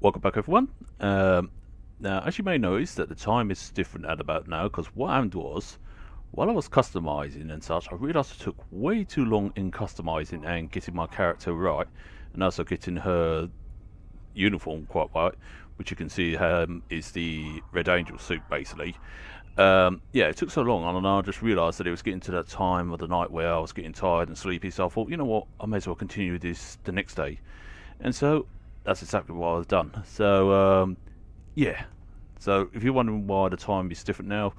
Welcome back, everyone. Now, as you may notice, that the time is different at about now, because what happened was, while I was customizing and such, I realized it took way too long in customizing and getting my character right, and also getting her uniform quite right, which you can see is the Red Angel suit, basically. Yeah, it took so long, and I just realised that it was getting to that time of the night where I was getting tired and sleepy, so I thought, you know what, I may as well continue this the next day. And so that's exactly what I've done. So yeah. So if you're wondering why the time is different now,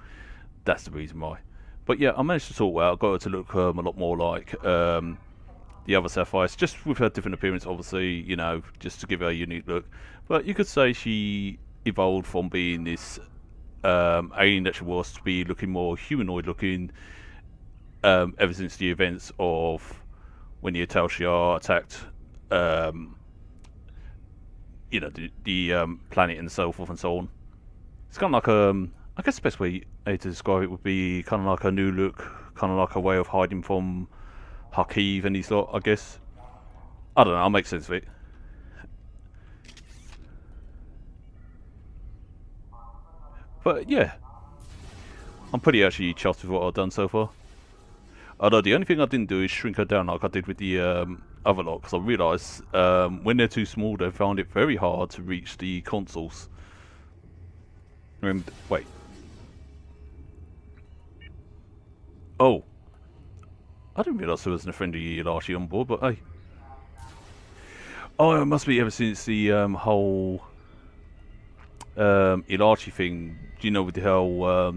that's the reason why. But yeah, I managed to sort out. I got her to look a lot more like the other Sapphires, just with her different appearance, obviously, just to give her a unique look. But you could say she evolved from being this alien that she was to be looking more humanoid looking ever since the events of when the Atal Shiar attacked um, the planet and so forth and so on. It's kind of like I guess the best way to describe it would be kind of like a new look, kind of like a way of hiding from Hakeev and his lot. I guess I don't know. I'll make sense of it. But yeah, I'm pretty actually chuffed with what I've done so far. Although the only thing I didn't do is shrink her down like I did with the other lot, because I realised when they're too small, they found it very hard to reach the consoles. Wait. Oh, I didn't realise there was an friendly Ilashi on board, but hey. Oh, it must be ever since the whole Ilachi thing. Do you know with the whole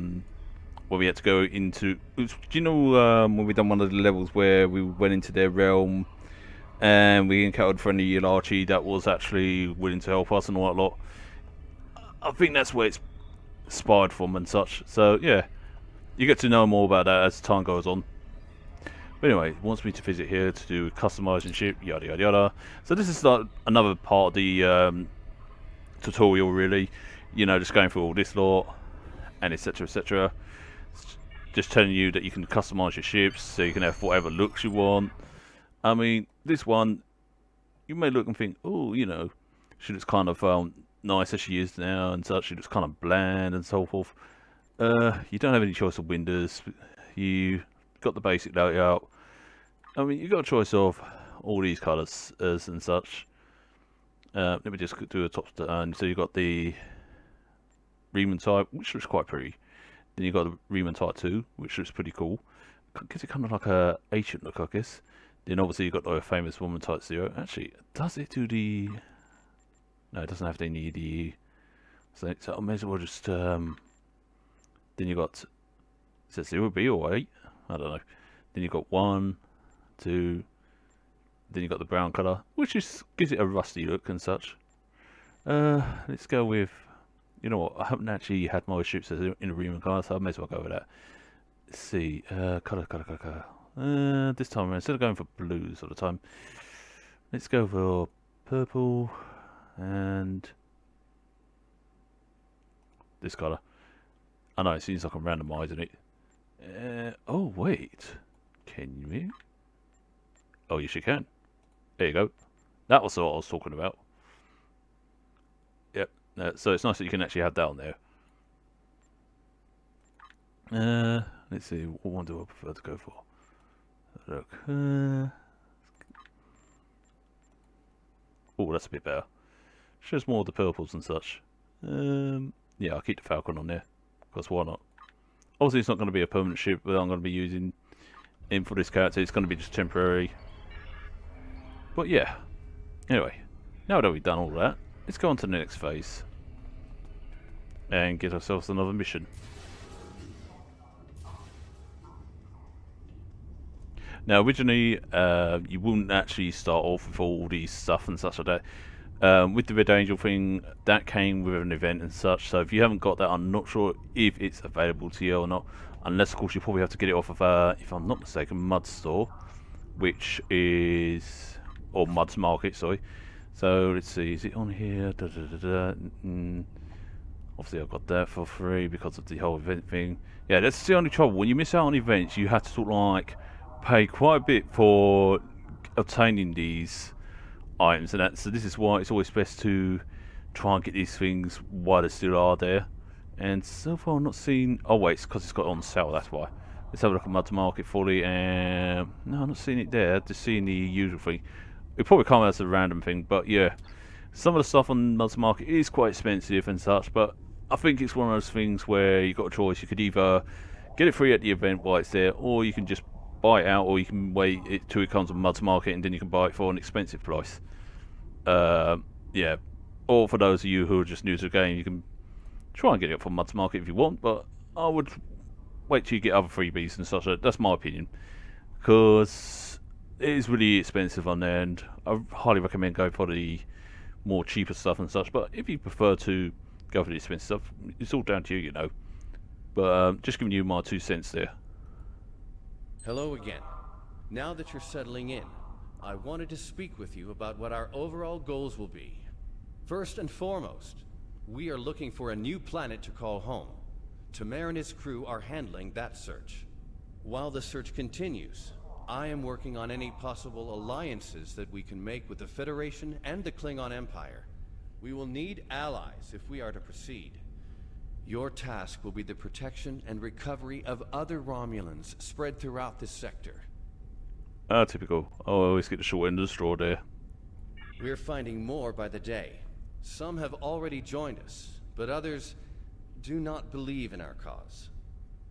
where we had to go into? Do you know when we done one of the levels where we went into their realm and we encountered friendly Ilachi that was actually willing to help us and all that lot? I think that's where it's inspired from and such. So yeah, you get to know more about that as time goes on. But anyway, it wants me to visit here to do customizing shit, yada yada yada. So this is like another part of the tutorial, really. Just going through all this lot and etc. etc. Just telling you that you can customize your ships so you can have whatever looks you want. I mean, this one you may look and think, oh, she looks kind of nice as she is now and such. She looks kind of bland and so forth. You don't have any choice of windows. You got the basic layout. I mean, you got a choice of all these colours and such. Let me just do a top to turn. So you got the Riemann type, which looks quite pretty. Then you got the Riemann type 2, which looks pretty cool. Gives it kind of like a ancient look, I guess. Then obviously you got the famous Woman type 0. Actually, does it do the? No, it doesn't have any the. So I may as well just. Then you got. Is it 0B or 8? I don't know. Then you got 1, 2. Then you got the brown colour, which just gives it a rusty look and such. Let's go with. You know what? I haven't actually had my ships in a Riemann colour, so I may as well go with that. Let's see. Colour. This time around, instead of going for blues all the time, let's go for purple and this colour. I know it seems like I'm randomising it. Oh wait, can you? Oh, yes you can. There you go. That was what I was talking about. Yep. So it's nice that you can actually have that on there. Let's see. What one do I prefer to go for? Look. Oh, that's a bit better. Shows more of the purples and such. Yeah, I'll keep the Falcon on there. Because why not? Obviously, it's not going to be a permanent ship that I'm going to be using in for this character. It's going to be just temporary. But yeah. Anyway, now that we've done all that, let's go on to the next phase. And get ourselves another mission. Now, originally, you wouldn't actually start off with all these stuff and such like that. With the Red Angel thing, that came with an event and such. So if you haven't got that, I'm not sure if it's available to you or not. Unless, of course, you probably have to get it off of, if I'm not mistaken, Mud Store, which is or Mud's Market. Sorry. So let's see, is it on here? Obviously, I've got that for free because of the whole event thing. Yeah, that's the only trouble. When you miss out on events, you have to sort of like pay quite a bit for obtaining these items, and that. So this is why it's always best to try and get these things while they still are there. And so far, I'm not seeing. Oh wait, it's because it's got it on sale. That's why. Let's have a look at Mud's Market fully. And no, I'm not seeing it there. Just seeing the usual thing. It probably come as a random thing, but yeah, some of the stuff on Mud's Market is quite expensive and such. But I think it's one of those things where you got a choice. You could either get it free at the event while it's there, or you can just buy it out, or you can wait it till it comes on Mud's Market and then you can buy it for an expensive price. Yeah. Or for those of you who are just new to the game, you can try and get it from Mud's Market if you want, but I would wait till you get other freebies and such. That's my opinion, because it is really expensive on there, and I highly recommend going for the more cheaper stuff and such. But if you prefer to go for the expensive stuff, it's all down to you, you know. But just giving you my 2 cents there. Hello again. Now that you're settling in, I wanted to speak with you about what our overall goals will be. First and foremost, we are looking for a new planet to call home. Tamer and his crew are handling that search. While the search continues, I am working on any possible alliances that we can make with the Federation and the Klingon Empire. We will need allies if we are to proceed. Your task will be the protection and recovery of other Romulans spread throughout this sector. Typical. I always get the short end of the straw there. We're finding more by the day. Some have already joined us, but others do not believe in our cause.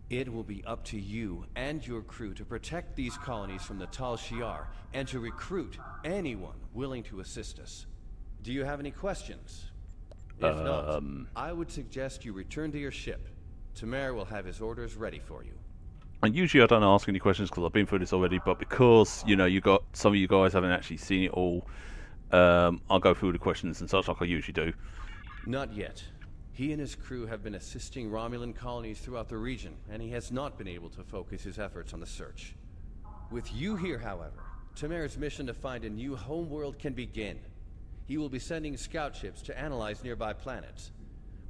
It will be up to you and your crew to protect these colonies from the Tal Shiar and to recruit anyone willing to assist us. Do you have any questions? If not, I would suggest you return to your ship. Tamer will have his orders ready for you. And usually I don't ask any questions because I've been through this already, but because, you know, you got some of you guys haven't actually seen it all, I'll go through the questions and such like I usually do. Not yet. He and his crew have been assisting Romulan colonies throughout the region, and he has not been able to focus his efforts on the search. With you here, however, Tamer's mission to find a new homeworld can begin. He will be sending scout ships to analyze nearby planets.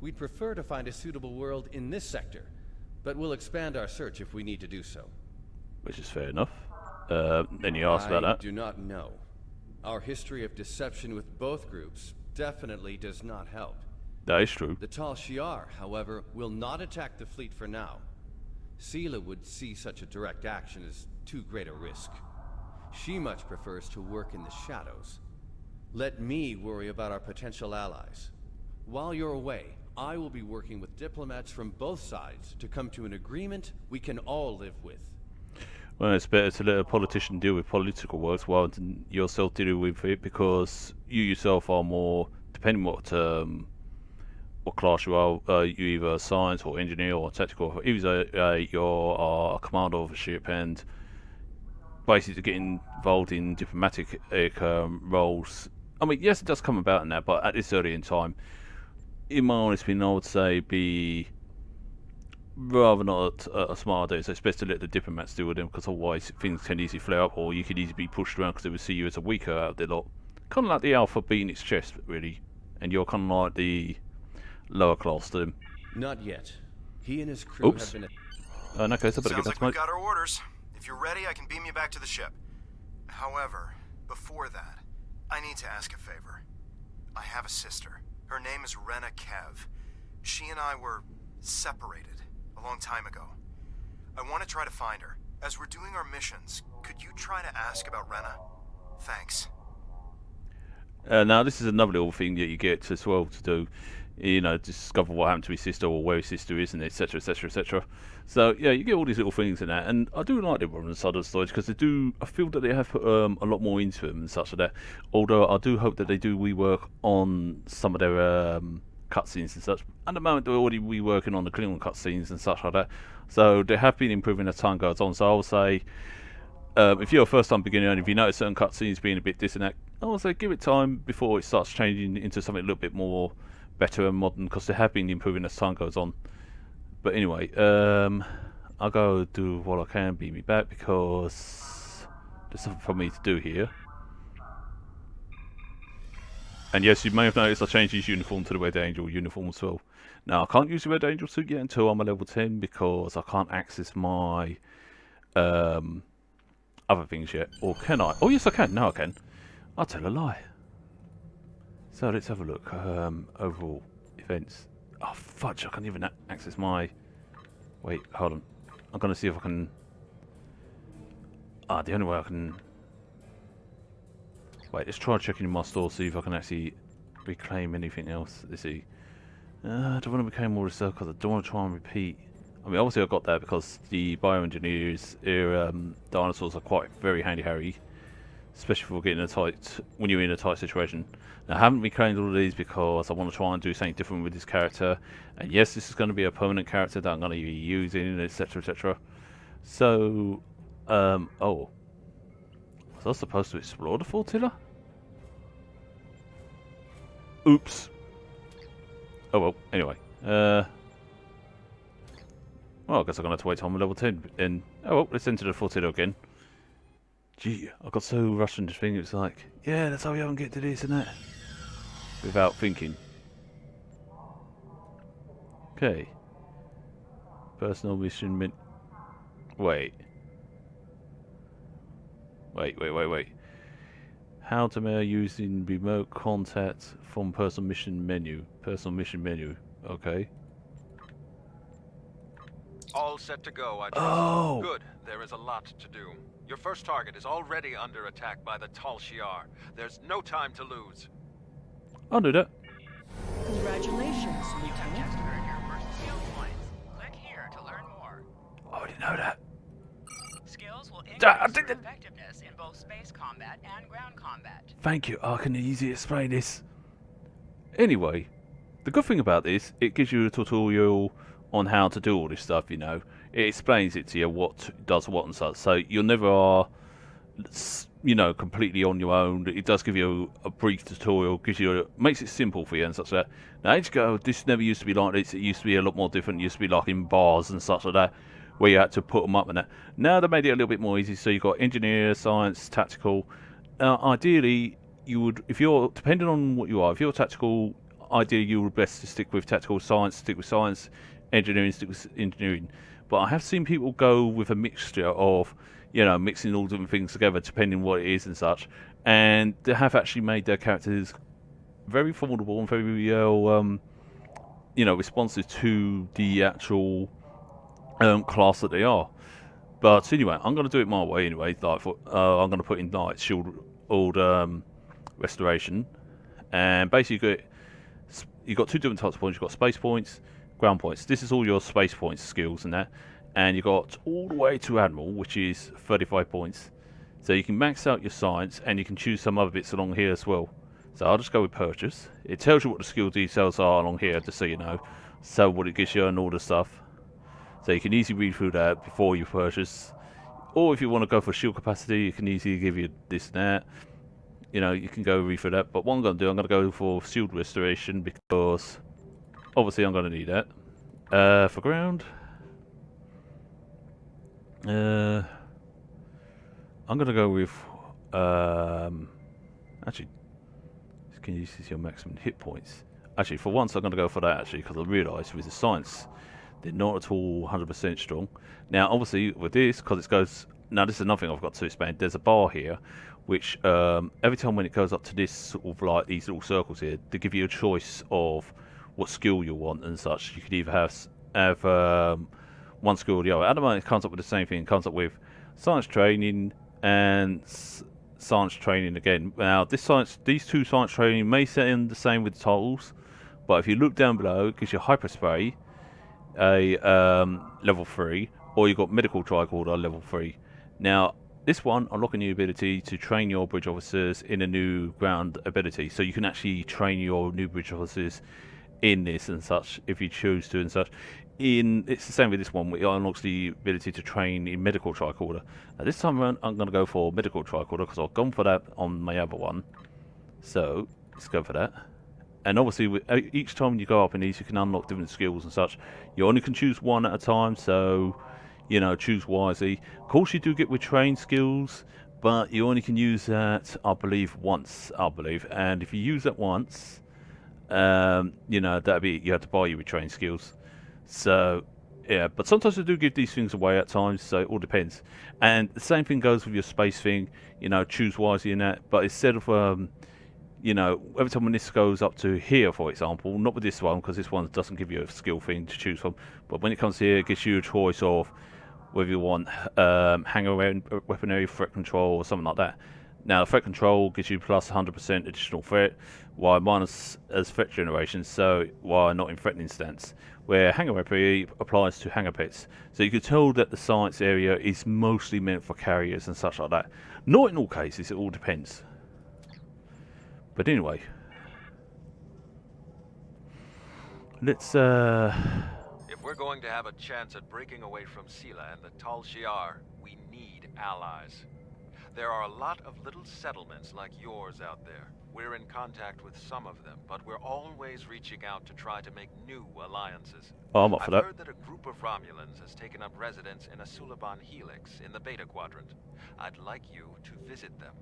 We'd prefer to find a suitable world in this sector, but we'll expand our search if we need to do so. Which is fair enough. Then you asked about that. I do not know. Our history of deception with both groups definitely does not help. That is true. The Tal Shiar, however, will not attack the fleet for now. Sela would see such a direct action as too great a risk. She much prefers to work in the shadows. Let me worry about our potential allies. While you're away, I will be working with diplomats from both sides to come to an agreement we can all live with. Well, it's better to let a politician deal with political works rather than yourself deal with it, because you yourself are more, depending what class you are, you either science or engineer or tactical. Either you're a commander of a ship, and basically to get involved in diplomatic roles. I mean, yes, it does come about in that, but at this early in time, in my honest opinion, I would say be rather not a smart idea. So it's best to let the diplomats deal with them, because otherwise things can easily flare up, or you could easily be pushed around because they would see you as a weaker out of the lot. Kind of like the Alpha beating its chest, really, and you're kind of like the lower class to them. Not yet. He and his crew have been... In that case, I better get Sounds back like to my... we've got our orders. If you're ready, I can beam you back to the ship. However, before that, I need to ask a favor. I have a sister. Her name is Rena Kev. She and I were separated a long time ago. I want to try to find her. As we're doing our missions, could you try to ask about Rena? Thanks. Now, this is another little thing that you get as well to do. You know, discover what happened to his sister or where his sister is, and etc, etc, etc. So yeah, you get all these little things in that, and I do like the Romulan side of the stories because they do. I feel that they have put a lot more into them and such like that. Although I do hope that they do rework on some of their cutscenes and such. At the moment, they're already reworking on the Klingon cutscenes and such like that. So they have been improving as time goes on. So I would say, if you're a first-time beginner and if you notice certain cutscenes being a bit this and that, I would say give it time before it starts changing into something a little bit more better and modern, because they have been improving as time goes on. But anyway, I'll go do what I can, beat me back, because there's something for me to do here. And yes, you may have noticed I changed his uniform to the Red Angel uniform as well. Now, I can't use the Red Angel suit yet until I'm a level 10, because I can't access my other things yet. Or can I? Oh yes I can, now I can. I'll tell a lie. So let's have a look. Overall events. Oh fudge! I can't even access my. Wait, hold on. I'm gonna see if I can. The only way I can. Wait, let's try checking in my store, see if I can actually reclaim anything else. Let's see. I don't want to reclaim all the stuff because I don't want to try and repeat. I mean, obviously I got that because the bioengineers, dinosaurs are quite very handy Harry, especially for getting when you're in a tight situation. Now, I haven't reclaimed all of these because I want to try and do something different with this character. And yes, this is going to be a permanent character that I'm going to be using, etc., etc. So, oh. Was I supposed to explore the flotilla? Oops. Oh well, anyway. Well, I guess I'm going to have to wait till I'm level 10. And, oh well, let's enter the flotilla again. Gee, I got so rushed into this thing, it was like, yeah, that's how we haven't get to this and that. Without thinking. Okay. Personal mission Wait. Wait. How to mail using remote contact from personal mission menu. Personal mission menu. Okay. All set to go, I trust. Oh! Good. There is a lot to do. Your first target is already under attack by the Tal Shiar. There's no time to lose. I'll do that. Congratulations, Lieutenant. Just earned your first skill points. Click here to learn more. I already know that. Skills will I increase did your it. effectiveness in both space combat and ground combat. Thank you. I can easily explain this. Anyway, the good thing about this, it gives you a tutorial on how to do all this stuff, you know. It explains it to you what does what and such. So you're never, you know, completely on your own. It does give you a brief tutorial, makes it simple for you and such like that. Now, ages ago, this never used to be like this. It used to be a lot more different. It used to be like in bars and such like that, where you had to put them up and that. Now they made it a little bit more easy. So you've got engineer, science, tactical. Ideally, you would, if you're, depending on what you are, if you're tactical, ideally you would best to stick with tactical, science, stick with science, engineering, stick with engineering. But I have seen people go with a mixture of, you know, mixing all different things together, depending what it is and such. And they have actually made their characters very formidable and very, you know, responsive to the actual class that they are. But anyway, I'm going to do it my way anyway. Like, I'm going to put in like shield restoration, and basically you've got two different types of points. You've got space points, ground points. This is all your space points skills and that. And you've got all the way to Admiral, which is 35 points. So you can max out your science, and you can choose some other bits along here as well. So I'll just go with purchase. It tells you what the skill details are along here, just so you know. So what it gives you and all the stuff. So you can easily read through that before you purchase. Or if you want to go for shield capacity, it can easily give you this and that. You know, you can go read through that. But what I'm going to do, I'm going to go for shield restoration, because obviously I'm going to need that. For ground, I'm going to go with actually, can you see your maximum hit points? Actually, for once I'm going to go for that, actually, because I realised with the science they're not at all 100% strong. Now obviously with this, because it goes, now this is another thing I've got to expand. There's a bar here which every time when it goes up to this sort of like these little circles here, they give you a choice of what skill you want and such. You could either have one skill or the other. At the moment it comes up with the same thing. It comes up with science training and science training again. Now these two science training may sound the same with the titles, but if you look down below, it gives you hyperspray, a level 3, or you've got medical tricorder level 3. Now this one unlocking the ability to train your bridge officers in a new ground ability, so you can actually train your new bridge officers in this and such if you choose to and such. It's the same with this one, it unlocks the ability to train in medical tricorder. Now this time around I'm going to go for medical tricorder because I've gone for that on my other one, so let's go for that. And obviously each time you go up in these you can unlock different skills and such. You only can choose one at a time, so you know, choose wisely. Of course you do get with train skills, but you only can use that I believe once, and if you use that once, you know, that'd be, you have to buy your retrain skills. So yeah, but sometimes they do give these things away at times, so it all depends. And the same thing goes with your space thing, you know, choose wisely in that. But instead of you know, every time when this goes up to here, for example, not with this one because this one doesn't give you a skill thing to choose from, but when it comes here, it gives you a choice of whether you want hang around weaponry, threat control, or something like that. Now, threat control gives you plus 100% additional threat, while minus as threat generation, so while not in threatening stance. Where hangar weaponry applies to hangar pits. So you can tell that the science area is mostly meant for carriers and such like that. Not in all cases, it all depends. But anyway, let's If we're going to have a chance at breaking away from Sela and the Tal Shiar, we need allies. There are a lot of little settlements like yours out there. We're in contact with some of them, but we're always reaching out to try to make new alliances. oh, I'm up for I've that. heard that a group of Romulans has taken up residence in a Suliban Helix in the Beta Quadrant. I'd like you to visit them.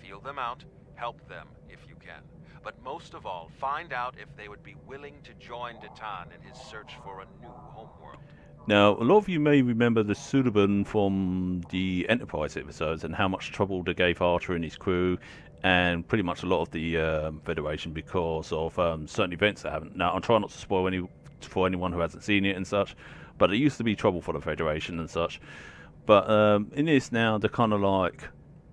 Feel them out, help them if you can. But most of all, find out if they would be willing to join Detan in his search for a new homeworld. Now, a lot of you may remember the Suliban from the Enterprise episodes and how much trouble they gave Archer and his crew, and pretty much a lot of the Federation because of certain events that happened. Now, I'm trying not to spoil any for anyone who hasn't seen it and such, but it used to be trouble for the Federation and such. But in this now, they're kind of like,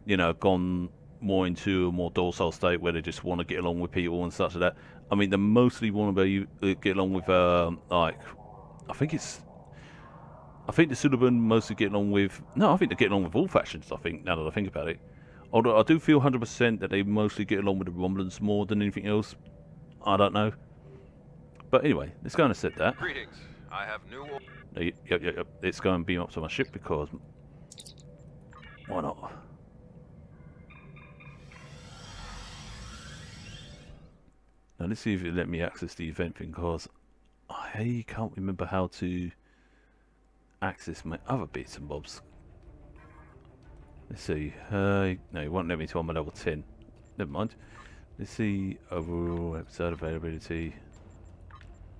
you know, gone more into a more docile state where they just want to get along with people and such like that. I mean, they mostly want to get along with like, I think the Suliban mostly get along with... No, I think they get along with all factions, I think, now that I think about it. Although I do feel 100% that they mostly get along with the Romulans more than anything else. I don't know. But anyway, let's go and set that. Greetings. I have new... Yep. Let's go and beam up to my ship because... why not? Now let's see if it let me access the event thing because I can't remember how to access my other bits and bobs. Let's see. No, it won't let me till I'm at level 10. Never mind. Let's see. Overall episode availability.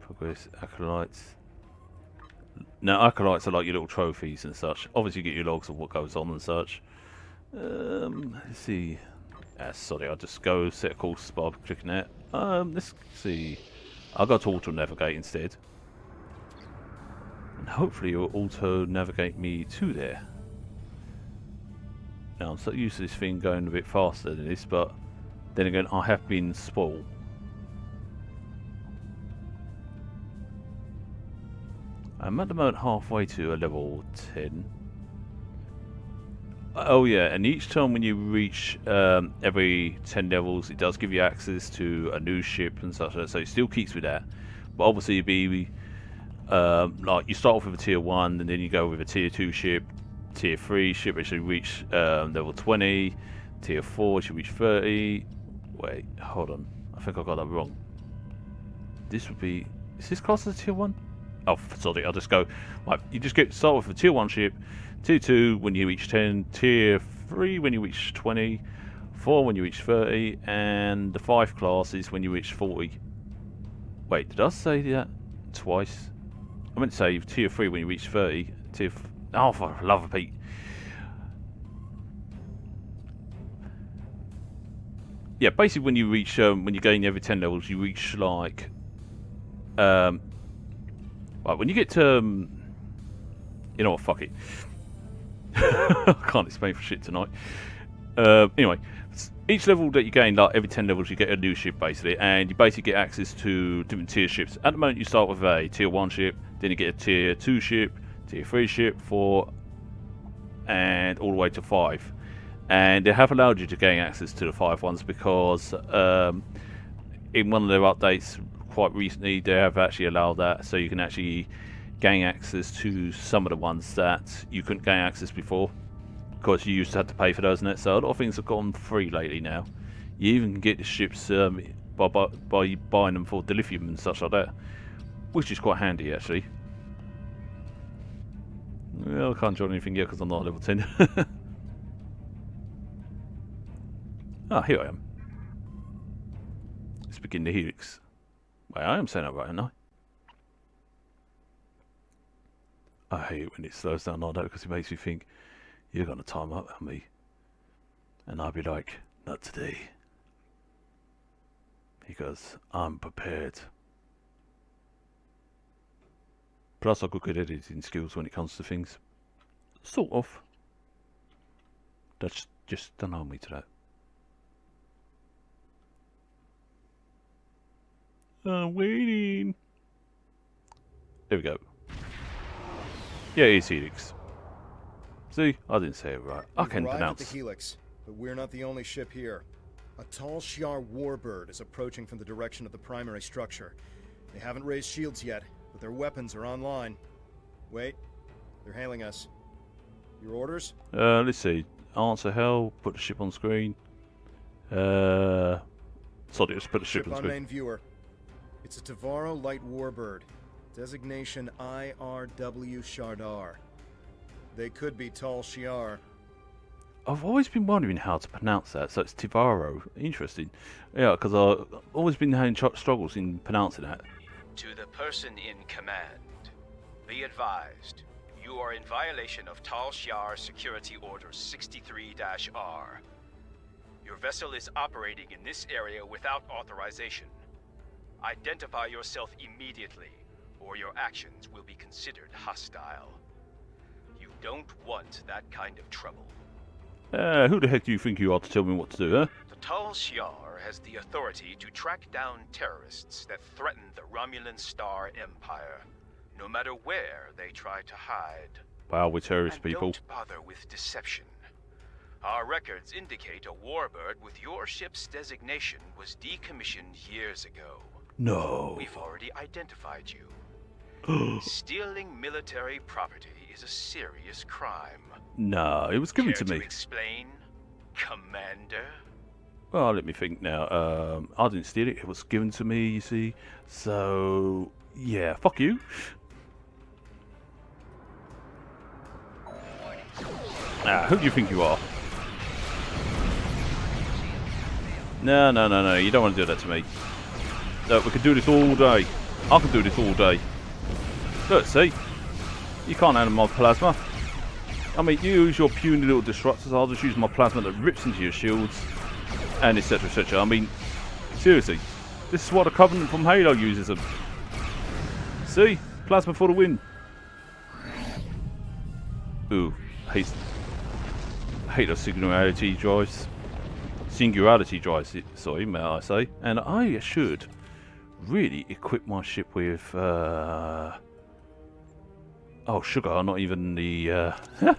Progress. Acolytes. Now, acolytes are like your little trophies and such. Obviously, you get your logs of what goes on and such. Let's see. Sorry, I'll just go set a course by clicking that. Let's see. I'll go to auto navigate instead. And hopefully it will auto navigate me to there. Now I'm so used to this thing going a bit faster than this, but then again I have been spoiled. I'm at the moment halfway to a level 10. Oh yeah, and each time when you reach every 10 levels, it does give you access to a new ship and such, so it still keeps with that. But obviously it'd be like you start off with a tier 1 and then you go with a tier 2 ship, tier 3 ship which should reach level 20, tier 4 should reach 30. Wait, hold on, I think I got that wrong. This would be, is this class as a tier 1? Oh, sorry, I'll just go, right, you just start with a tier 1 ship, tier 2 when you reach 10, tier 3 when you reach 20, 4 when you reach 30, and the 5 class is when you reach 40. Wait, did I say that twice? I meant to say tier 3 when you reach 30, oh, for the love of Pete. Yeah, basically when you reach, when you gain every 10 levels, you reach like, right, when you get to, you know what, fuck it. I can't explain for shit tonight. Anyway, each level that you gain, like every 10 levels, you get a new ship basically, and you basically get access to different tier ships. At the moment, you start with a tier 1 ship, then you get a tier 2 ship, tier 3 ship, 4, and all the way to 5. And they have allowed you to gain access to the 5 ones because in one of their updates quite recently, they have actually allowed that, so you can actually gain access to some of the ones that you couldn't gain access before because you used to have to pay for those, and so a lot of things have gone free lately now. You even can get the ships by buying them for dilithium and such like that, which is quite handy actually. Well, I can't join anything yet because I'm not level 10. Ah, here I am. Let's begin the Helix. Wait, I am saying that right, aren't I hate it when it slows down like that because it makes me think you're going to time up on me. And I'll be like, not today. Because I'm prepared. Plus, I've got good editing skills when it comes to things. Sort of. That's just don't hold me to that. I'm waiting. There we go. Yeah, it's Helix. See, I didn't say it right. I can We've arrived pronounce. at the Helix, but we're not the only ship here. A Tal Shiar warbird is approaching from the direction of the primary structure. They haven't raised shields yet, but their weapons are online. Wait, they're hailing us. Your orders? Let's see. Answer hell. Put the ship on screen. Sorry, just put the ship on on screen. main viewer. It's a Tavaro light warbird. Designation IRW Shardar. They could be Tal Shiar. I've always been wondering how to pronounce that. So it's Tivaro. Interesting. Yeah, because I've always been having struggles in pronouncing that. To the person in command, be advised, you are in violation of Tal Shiar Security Order 63-R. Your vessel is operating in this area without authorization. Identify yourself immediately, or your actions will be considered hostile. You don't want that kind of trouble. Who the heck do you think you are to tell me what to do, huh? The Tal Shiar has the authority to track down terrorists that threaten the Romulan Star Empire, no matter where they try to hide. Wow, we're terrorist And people. don't bother with deception. Our records indicate a warbird with your ship's designation was decommissioned years ago. No. We've already identified you. Stealing military property is a serious crime. No, it was given Care to me. Explain, Commander? Well, let me think now. I didn't steal it. It was given to me, you see. So, yeah, fuck you. Who do you think you are? No, no, no, no. You don't want to do that to me. Look, we can do this all day. I can do this all day. Look, see? You can't handle my plasma. I mean, you use your puny little disruptors. I'll just use my plasma that rips into your shields. And etc, etc. I mean, seriously. This is what the Covenant from Halo uses them. See? Plasma for the win. Ooh. Hate those singularity drives. Singularity drives, sorry, may I say. And I should really equip my ship with, oh, sugar, I'm not even the, I'm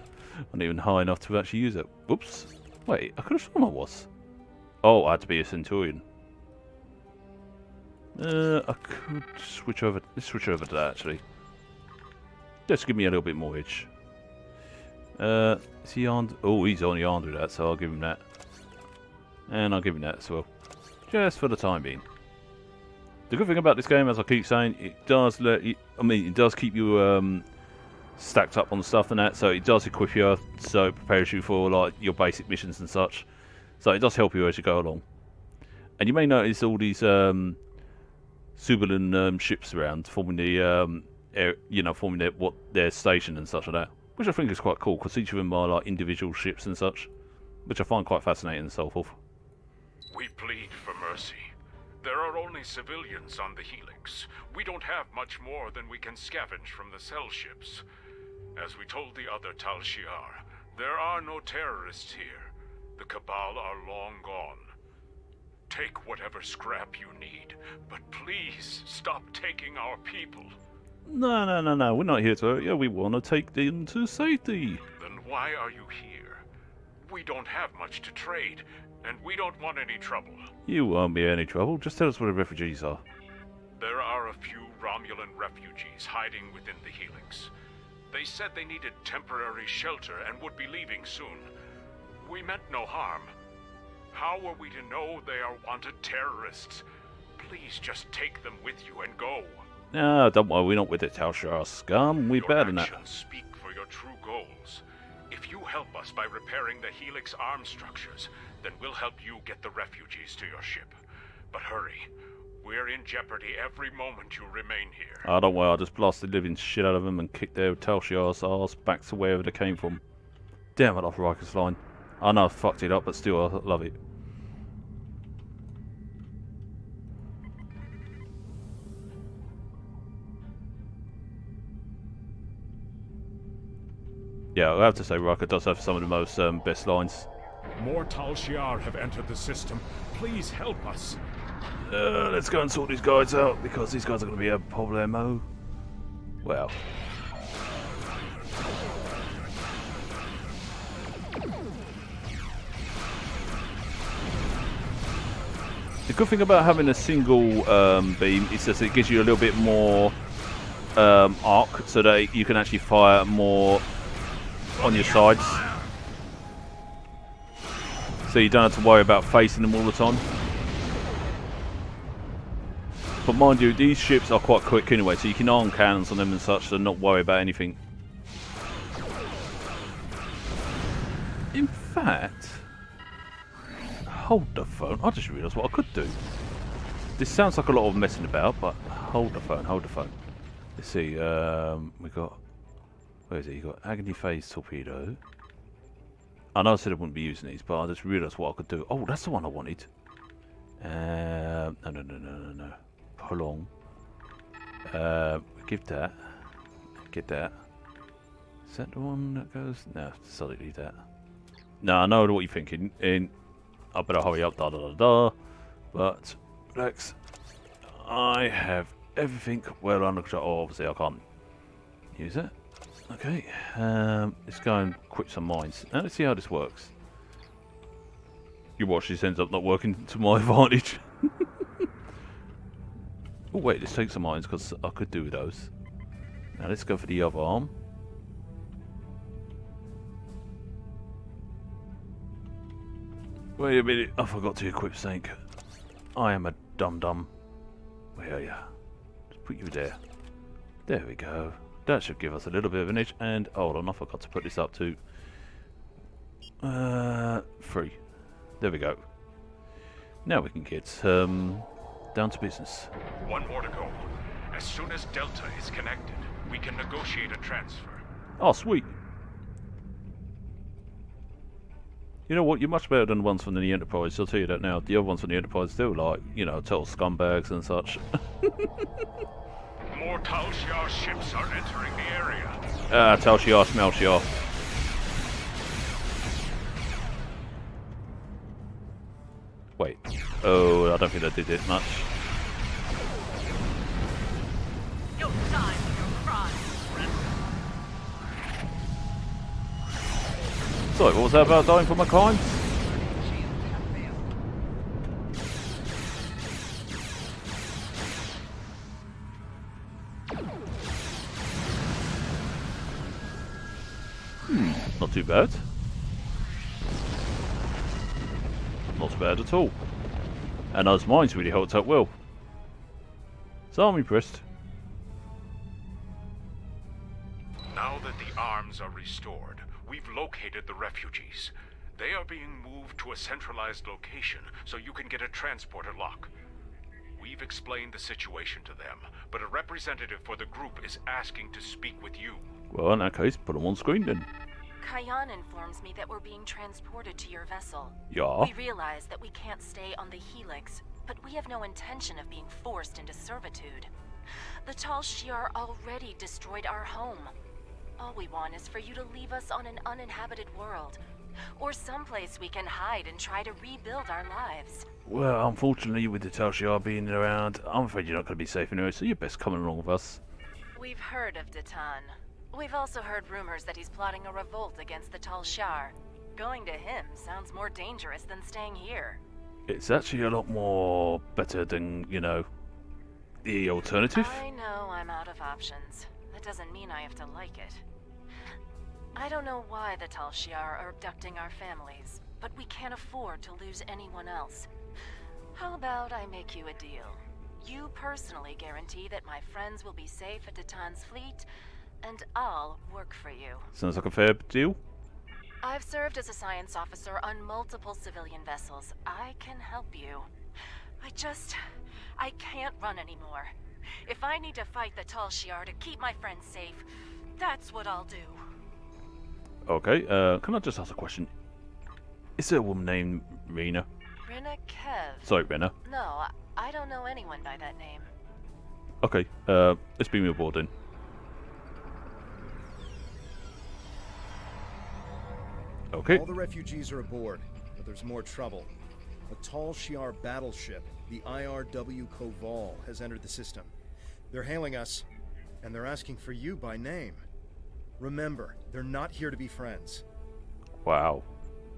not even high enough to actually use it. Whoops. Wait, I could have sworn I was. Oh, I had to be a Centurion. I could switch over, let's switch over to that, actually. Just give me a little bit more edge. Is he armed? Oh, he's only armed with that, so I'll give him that. And I'll give him that as well. Just for the time being. The good thing about this game, as I keep saying, it does let you, I mean, it does keep you stacked up on stuff and that, so it does equip you, so it prepares you for like your basic missions and such. So it does help you as you go along. And you may notice all these Suberlan ships around, forming the, forming their station and such like that. Which I think is quite cool, because each of them are like individual ships and such. Which I find quite fascinating and so forth. We plead for mercy. There are only civilians on the Helix. We don't have much more than we can scavenge from the cell ships. As we told the other Tal Shiar, there are no terrorists here. The Cabal are long gone. Take whatever scrap you need, but please stop taking our people. No, no, no, no. We're not here to hurt you. We want to take them to safety. Then why are you here? We don't have much to trade, and we don't want any trouble. You won't be any trouble. Just tell us where the refugees are. There are a few Romulan refugees hiding within the Helix. They said they needed temporary shelter and would be leaving soon. We meant no harm. How are we to know they are wanted terrorists? Please just take them with you and go. No, don't worry. We're not with the Tal Shiar scum. We're better than that. Your actions speak for your true goals. If you help us by repairing the Helix arm structures, then we'll help you get the refugees to your ship. But hurry. We're in jeopardy every moment you remain here. Oh, don't worry. I'll just blast the living shit out of them and kick their Tal Shiar's ass back to wherever they came from. Damn, I love Riker's line. I know I fucked it up, but still, I love it. Yeah, I have to say, Riker does have some of the most best lines. More Tal Shiar have entered the system. Please help us. Let's go and sort these guys out, because these guys are going to be a problemo. Well. The good thing about having a single beam is that it gives you a little bit more arc, so that you can actually fire more on your sides. So you don't have to worry about facing them all the time. But mind you, these ships are quite quick anyway, so you can arm cannons on them and such, so not worry about anything. In fact, hold the phone. I just realised what I could do. This sounds like a lot of messing about, but hold the phone, hold the phone. Let's see, we got, where is it? You got Agony Phase Torpedo. I know I said I wouldn't be using these, but I just realised what I could do. Oh, that's the one I wanted. No. Prolong. Give that. Get that. Is that the one that goes? No, sorry, leave that. No, I know what you're thinking. I better hurry up, But, relax. I have everything well under control. Oh, obviously I can't use it. Okay, let's go and quit some mines. Now let's see how this works. You watch, this ends up not working to my advantage. Oh wait, let's take some mines, because I could do those. Now let's go for the other arm. Wait a minute, I forgot to equip Sync. I am a dum-dum. Where are you? Just put you there. There we go. That should give us a little bit of an edge. And hold on, I forgot to put this up to 3. There we go. Now we can get down to business. One more to go. As soon as Delta is connected, we can negotiate a transfer. Oh, sweet. You know what? You're much better than the ones from the Enterprise. I'll tell you that now. The other ones from the Enterprise, they were like, you know, total scumbags and such. More Tal Shiar ships are entering the area. Tal Shiar, smell Shiar. Wait. Oh, I don't think that did it much. You'll die for your crimes, Sorry, what was that about dying for my crimes? Not too bad. Not bad at all. And those mines really held up well. So I'm impressed. Now that the arms are restored, we've located the refugees. They are being moved to a centralized location so you can get a transporter lock. We've explained the situation to them, but a representative for the group is asking to speak with you. Well, in that case, put them on screen then. Kayan informs me that we're being transported to your vessel. Yeah. We realize that we can't stay on the Helix, but we have no intention of being forced into servitude. The Tal Shiar already destroyed our home. All we want is for you to leave us on an uninhabited world, or someplace we can hide and try to rebuild our lives. Well, unfortunately, with the Tal Shiar being around, I'm afraid you're not going to be safe anyway, so you're best coming along with us. We've heard of Datan. We've also heard rumors that he's plotting a revolt against the Tal Shiar. Going to him sounds more dangerous than staying here. It's actually a lot more better than, you know, the alternative. I know I'm out of options. That doesn't mean I have to like it. I don't know why the Tal Shiar are abducting our families, but we can't afford to lose anyone else. How about I make you a deal? You personally guarantee that my friends will be safe at Datan's fleet, and I'll work for you. Sounds like a fair deal. I've served as a science officer on multiple civilian vessels. I can help you. I can't run anymore. If I need to fight the Tal Shiar to keep my friends safe, that's what I'll do. Okay, can I just ask a question? Is there a woman named Rena? Rena Kev. Sorry, Rena. No, I don't know anyone by that name. Okay, let's bring me aboard then. Okay. All the refugees are aboard, but there's more trouble. A Tal Shiar battleship, the IRW Koval, has entered the system. They're hailing us, and they're asking for you by name. Remember, they're not here to be friends. Wow.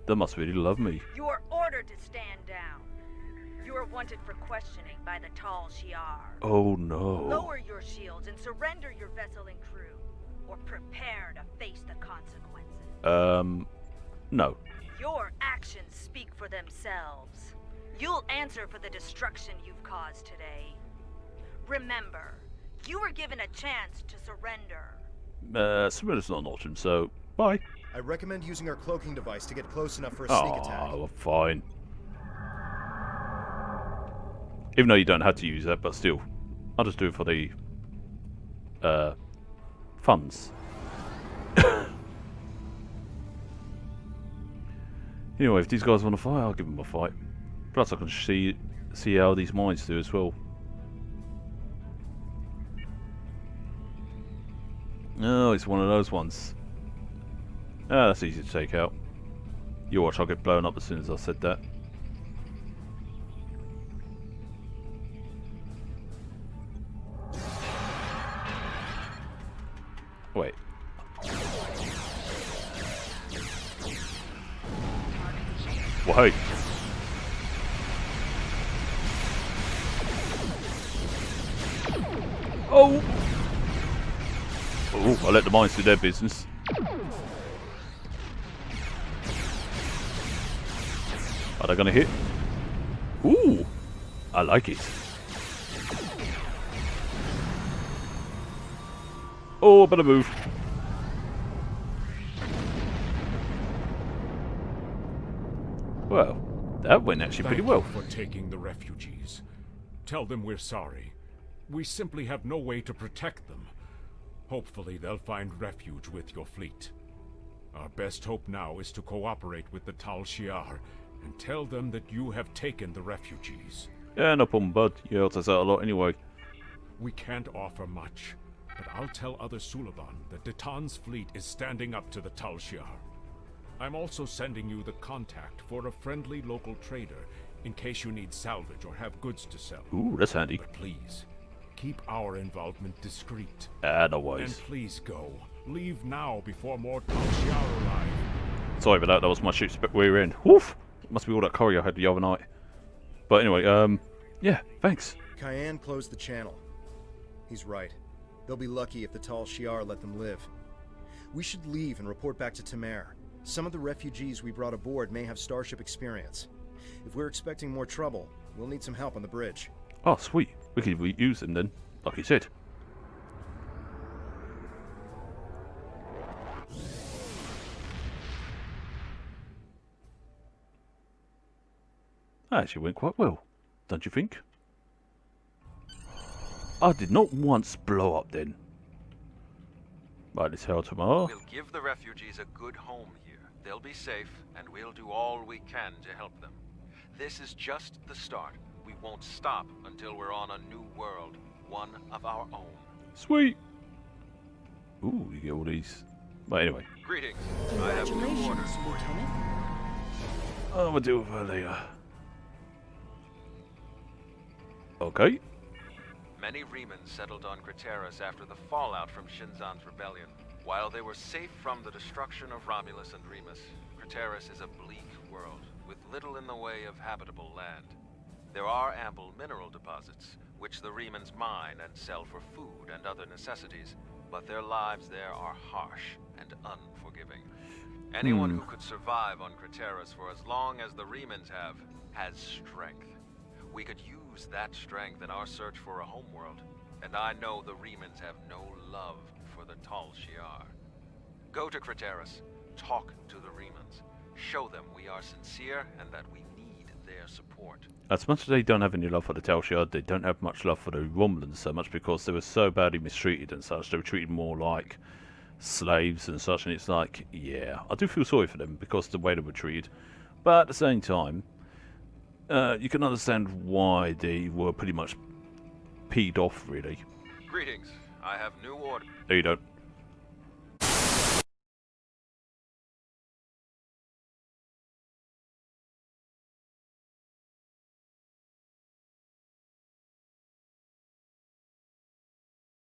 They must really love me. You are ordered to stand down. You are wanted for questioning by the Tal Shiar. Oh no. Lower your shields and surrender your vessel and crew, or prepare to face the consequences. No. Your actions speak for themselves. You'll answer for the destruction you've caused today. Remember, you were given a chance to surrender. Surrender's not an option, so bye. I recommend using our cloaking device to get close enough for a sneak attack. Oh, fine. Even though you don't have to use that, but still. I'll just do it for the funds. Anyway, if these guys want to fight, I'll give them a fight. Plus I can see how these mines do as well. Oh, it's one of those ones. Ah, that's easy to take out. You watch, I'll get blown up as soon as I said that. Wait. Well, hey. Oh! Oh, I let the mines do their business. Are they gonna hit? Ooh! I like it. Oh, I better move. Well, that went actually pretty well. Thank you for taking the refugees. Tell them we're sorry. We simply have no way to protect them. Hopefully they'll find refuge with your fleet. Our best hope now is to cooperate with the Tal Shiar and tell them that you have taken the refugees. Yeah, no problem, bud. You helped us out a lot anyway. We can't offer much, but I'll tell other Suliban that Detan's fleet is standing up to the Tal Shiar. I'm also sending you the contact for a friendly local trader in case you need salvage or have goods to sell. Ooh, that's handy. But please, keep our involvement discreet. No worries. And please go. Leave now before more Tal Shiar arrive. Sorry about that, that was my ship's rear end. Woof! Must be all that curry I had the other night. But anyway, yeah, thanks. Cayenne closed the channel. He's right. They'll be lucky if the Tal Shiar let them live. We should leave and report back to Tamer. Some of the refugees we brought aboard may have starship experience. If we're expecting more trouble, we'll need some help on the bridge. Oh, sweet. We could use them then, like you said. That actually went quite well, don't you think? I did not once blow up then. Right, let's head tomorrow. We'll give the refugees a good home here. They'll be safe, and we'll do all we can to help them. This is just the start. We won't stop until we're on a new world, one of our own. Sweet. Ooh, you get all these. But anyway. Greetings. I have new orders Congratulations, for you. Lieutenant. Oh, we'll deal with her later. Okay. Many Remans settled on Craterus after the fallout from Shinzan's rebellion. While they were safe from the destruction of Romulus and Remus, Craterus is a bleak world, with little in the way of habitable land. There are ample mineral deposits, which the Remans mine and sell for food and other necessities, but their lives there are harsh and unforgiving. Anyone who could survive on Craterus for as long as the Remans have, has strength. We could use that strength in our search for a homeworld, and I know the Remans have no love for the Tal Shiar. Go to Craterus, talk to the Remans, show them we are sincere and that we need their support. As much as they don't have any love for the Tal Shiar, they don't have much love for the Romulans so much because they were so badly mistreated and such. They were treated more like slaves and such, and it's like, yeah, I do feel sorry for them because of the way they were treated. But at the same time, you can understand why they were pretty much peed off, really. Greetings. I have new orders. No, you don't.